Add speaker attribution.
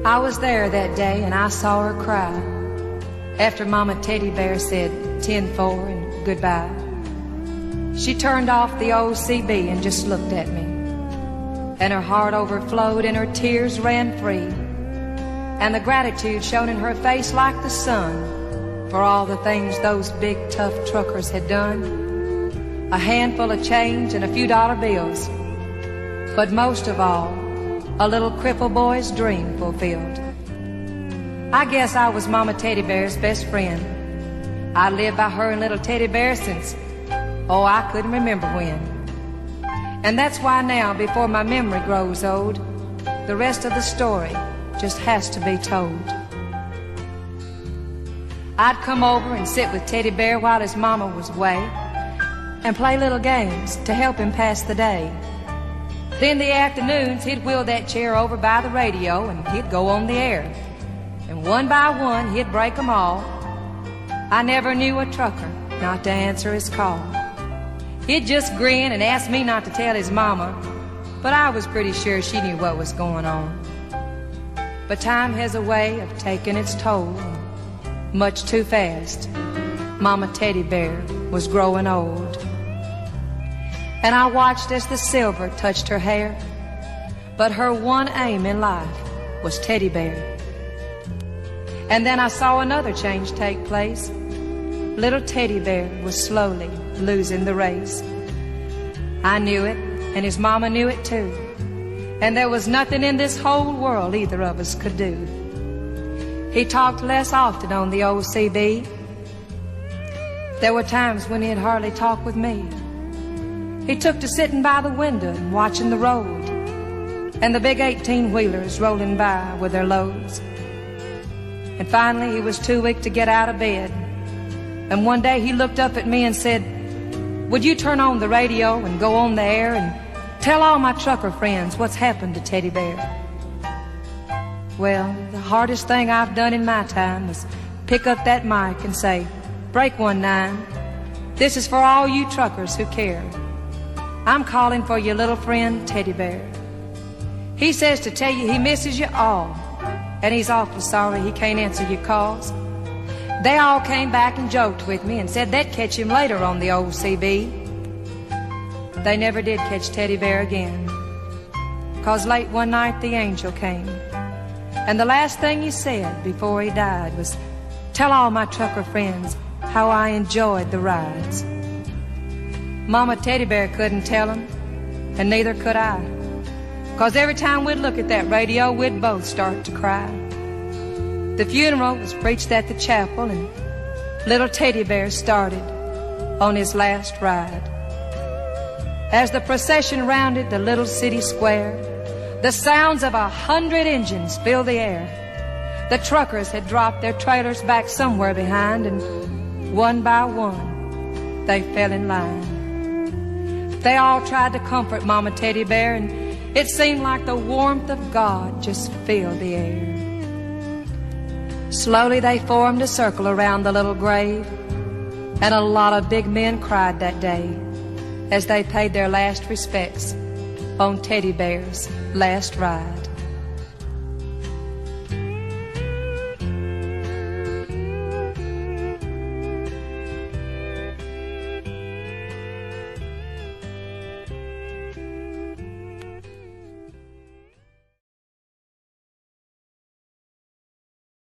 Speaker 1: I was there that day and I saw her cry after Mama Teddy Bear said 10-4 and goodbye. She turned off the old CB and just looked at me, and her heart overflowed and her tears ran free, and the gratitude shone in her face like the sun for all the things those big tough truckers had done. A handful of change and a few dollar bills, but most of all, a little cripple boy's dream fulfilled. I guess I was Mama Teddy Bear's best friend. I lived by her and little Teddy Bear since, I couldn't remember when. And that's why now, before my memory grows old, the rest of the story just has to be told. I'd come over and sit with Teddy Bear while his mama was away and play little games to help him pass the day. Then the afternoons, he'd wheel that chair over by the radio and he'd go on the air. And one by one, he'd break 'em all. I never knew a trucker not to answer his call. He'd just grin and ask me not to tell his mama, but I was pretty sure she knew what was going on. But time has a way of taking its toll, much too fast. Mama Teddy Bear was growing old. And I watched as the silver touched her hair, but her one aim in life was Teddy Bear. And then I saw another change take place. Little Teddy Bear was slowly losing the race. I knew it, and his mama knew it too, and there was nothing in this whole world either of us could do. He talked less often on the old CB. There were times when he'd hardly talk with me. He took to sitting by the window and watching the road, and the big 18-wheelers rolling by with their loads. And finally he was too weak to get out of bed, and one day he looked up at me and said, "Would you turn on the radio and go on the air and tell all my trucker friends what's happened to Teddy Bear?" Well, the hardest thing I've done in my time was pick up that mic and say, "Break 1-9. This is for all you truckers who care. I'm calling for your little friend Teddy Bear. He says to tell you he misses you all, and he's awful sorry he can't answer your calls." They all came back and joked with me and said they'd catch him later on the old CB. They never did catch Teddy Bear again, 'cause late one night the angel came, and the last thing he said before he died was, "Tell all my trucker friends how I enjoyed the rides." Mama Teddy Bear couldn't tell him, and neither could I, 'cause every time we'd look at that radio, we'd both start to cry. The funeral was preached at the chapel, and little Teddy Bear started on his last ride. As the procession rounded the little city square, the sounds of 100 engines filled the air. The truckers had dropped their trailers back somewhere behind, and one by one, they fell in line. They all tried to comfort Mama Teddy Bear, and it seemed like the warmth of God just filled the air. Slowly they formed a circle around the little grave, and a lot of big men cried that day as they paid their last respects on Teddy Bear's last ride.